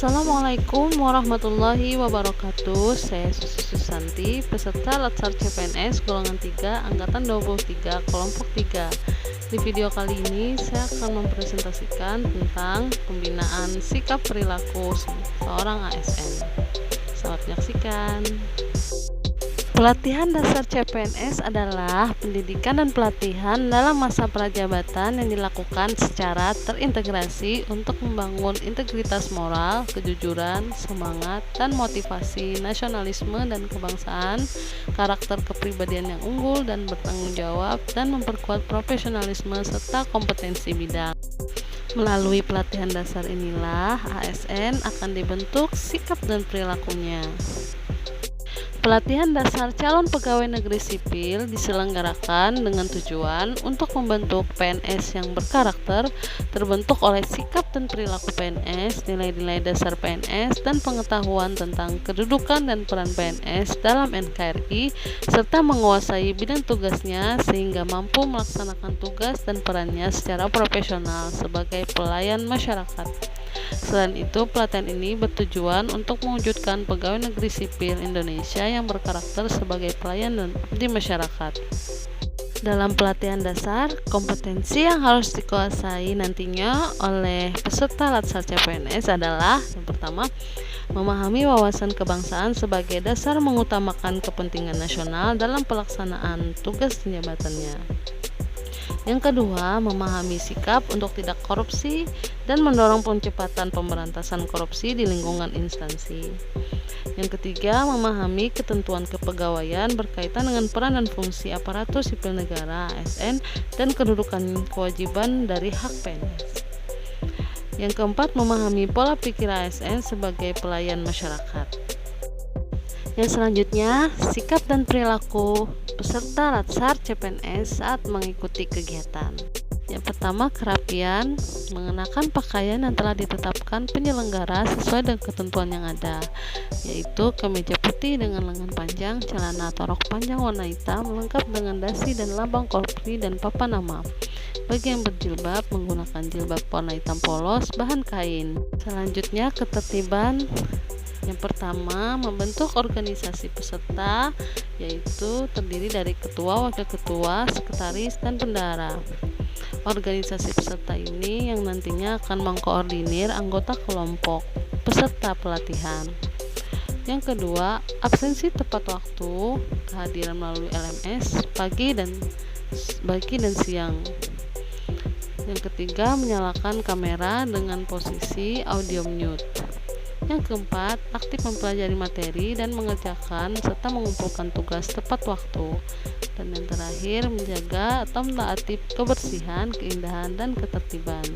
Assalamualaikum warahmatullahi wabarakatuh. Saya Susi Susanti, peserta Latsar CPNS golongan 3 angkatan 23 kelompok 3. Di video kali ini saya akan mempresentasikan tentang pembinaan sikap perilaku seorang ASN. Selamat menyaksikan. Pelatihan dasar CPNS adalah pendidikan dan pelatihan dalam masa prajabatan yang dilakukan secara terintegrasi untuk membangun integritas moral, kejujuran, semangat, dan motivasi nasionalisme dan kebangsaan, karakter kepribadian yang unggul dan bertanggung jawab, dan memperkuat profesionalisme serta kompetensi bidang. Melalui pelatihan dasar inilah ASN akan dibentuk sikap dan perilakunya. Pelatihan dasar calon pegawai negeri sipil diselenggarakan dengan tujuan untuk membentuk PNS yang berkarakter, terbentuk oleh sikap dan perilaku PNS, nilai-nilai dasar PNS, dan pengetahuan tentang kedudukan dan peran PNS dalam NKRI, serta menguasai bidang tugasnya sehingga mampu melaksanakan tugas dan perannya secara profesional sebagai pelayan masyarakat. Selain itu, pelatihan ini bertujuan untuk mewujudkan pegawai negeri sipil Indonesia yang berkarakter sebagai pelayan di masyarakat. Dalam pelatihan dasar, kompetensi yang harus dikuasai nantinya oleh peserta Latsar CPNS adalah yang pertama, memahami wawasan kebangsaan sebagai dasar mengutamakan kepentingan nasional dalam pelaksanaan tugas dan jabatannya. Yang kedua, memahami sikap untuk tidak korupsi dan mendorong percepatan pemberantasan korupsi di lingkungan instansi. Yang ketiga, memahami ketentuan kepegawaian berkaitan dengan peran dan fungsi aparatur sipil negara (ASN) dan kedudukan kewajiban dari hak PNS. Yang keempat, memahami pola pikir ASN sebagai pelayan masyarakat. Yang selanjutnya, sikap dan perilaku peserta Latsar CPNS saat mengikuti kegiatan. Yang pertama, kerapian, mengenakan pakaian yang telah ditetapkan penyelenggara sesuai dengan ketentuan yang ada, yaitu kemeja putih dengan lengan panjang, celana atau rok panjang warna hitam lengkap dengan dasi dan lambang Polri dan papan nama. Bagi yang berjilbab, menggunakan jilbab warna hitam polos bahan kain. Selanjutnya, ketertiban. Yang pertama, membentuk organisasi peserta, yaitu terdiri dari ketua, wakil ketua, sekretaris, dan bendahara. Organisasi peserta ini yang nantinya akan mengkoordinir anggota kelompok peserta pelatihan. Yang kedua, absensi tepat waktu, kehadiran melalui LMS pagi dan siang. Yang ketiga, menyalakan kamera dengan posisi audio mute. Yang keempat, aktif mempelajari materi dan mengerjakan serta mengumpulkan tugas tepat waktu. Dan yang terakhir, menjaga atau mentaati kebersihan, keindahan, dan ketertiban.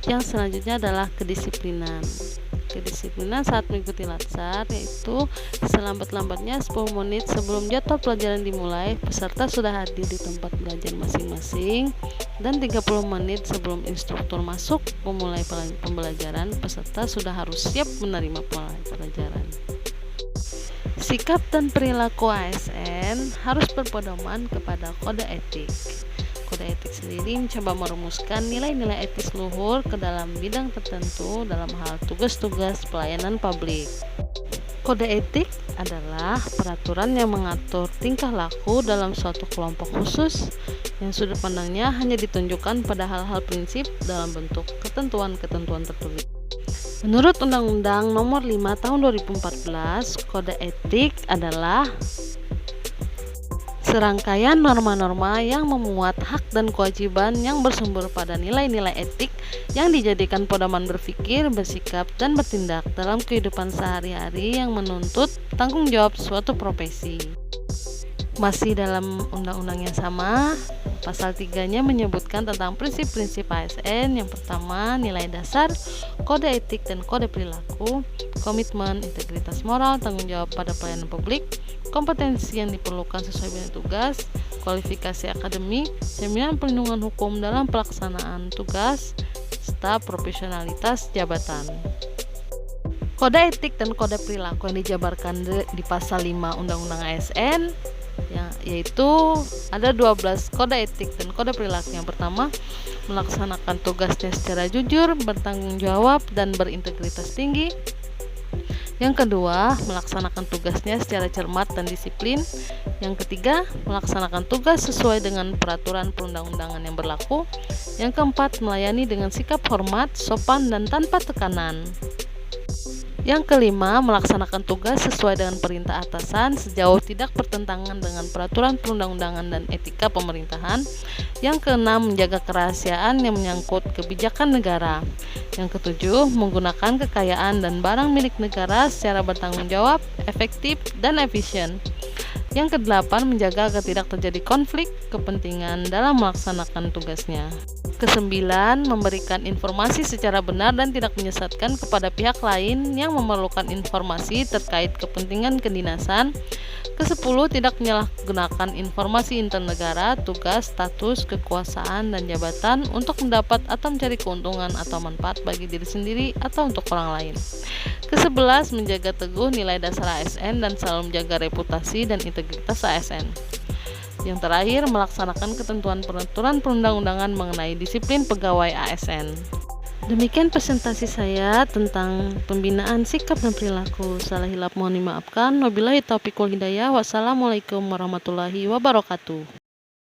Yang selanjutnya adalah kedisiplinan. Kedisiplinan saat mengikuti Latsar, yaitu selambat-lambatnya 10 menit sebelum jadwal pelajaran dimulai, peserta sudah hadir di tempat belajar masing-masing, dan 30 menit sebelum instruktur masuk memulai pembelajaran, peserta sudah harus siap menerima pelajaran. Sikap dan perilaku ASN harus berpedoman kepada kode etik. Kode etik sendiri mencoba merumuskan nilai-nilai etis luhur ke dalam bidang tertentu dalam hal tugas-tugas pelayanan publik. Kode etik adalah peraturan yang mengatur tingkah laku dalam suatu kelompok khusus yang sudut pandangnya hanya ditunjukkan pada hal-hal prinsip dalam bentuk ketentuan-ketentuan tertulis. Menurut Undang-Undang Nomor 5 Tahun 2014, kode etik adalah serangkaian norma-norma yang memuat hak dan kewajiban yang bersumber pada nilai-nilai etik yang dijadikan pedoman berpikir, bersikap, dan bertindak dalam kehidupan sehari-hari yang menuntut tanggung jawab suatu profesi. Masih dalam undang-undang yang sama, pasal 3-nya menyebutkan tentang prinsip-prinsip ASN. Yang pertama, nilai dasar, kode etik dan kode perilaku, komitmen, integritas moral, tanggung jawab pada pelayanan publik, kompetensi yang diperlukan sesuai bidang tugas, kualifikasi akademik, jaminan perlindungan hukum dalam pelaksanaan tugas, serta profesionalitas jabatan. Kode etik dan kode perilaku yang dijabarkan di pasal 5 Undang-Undang ASN yaitu ada 12 kode etik dan kode perilaku. Yang pertama, melaksanakan tugasnya secara jujur, bertanggung jawab, dan berintegritas tinggi. Yang kedua, melaksanakan tugasnya secara cermat dan disiplin. Yang ketiga, melaksanakan tugas sesuai dengan peraturan perundang-undangan yang berlaku. Yang keempat, melayani dengan sikap hormat, sopan, dan tanpa tekanan. Yang kelima, melaksanakan tugas sesuai dengan perintah atasan sejauh tidak bertentangan dengan peraturan perundang-undangan dan etika pemerintahan. Yang keenam, menjaga kerahasiaan yang menyangkut kebijakan negara. Yang ketujuh, menggunakan kekayaan dan barang milik negara secara bertanggung jawab, efektif, dan efisien. Yang kedelapan, menjaga agar tidak terjadi konflik kepentingan dalam melaksanakan tugasnya. Kesembilan, memberikan informasi secara benar dan tidak menyesatkan kepada pihak lain yang memerlukan informasi terkait kepentingan kedinasan. Kesepuluh, tidak menyalahgunakan informasi internegara, tugas, status, kekuasaan, dan jabatan untuk mendapat atau mencari keuntungan atau manfaat bagi diri sendiri atau untuk orang lain. Ke-11, menjaga teguh nilai dasar ASN dan selalu menjaga reputasi dan integritas ASN. Yang terakhir, melaksanakan ketentuan peraturan perundang-undangan mengenai disiplin pegawai ASN. Demikian presentasi saya tentang pembinaan sikap dan perilaku. Salah hilap mohon dimaafkan. Wabillahi taufiq wal hidayah. Wassalamualaikum warahmatullahi wabarakatuh.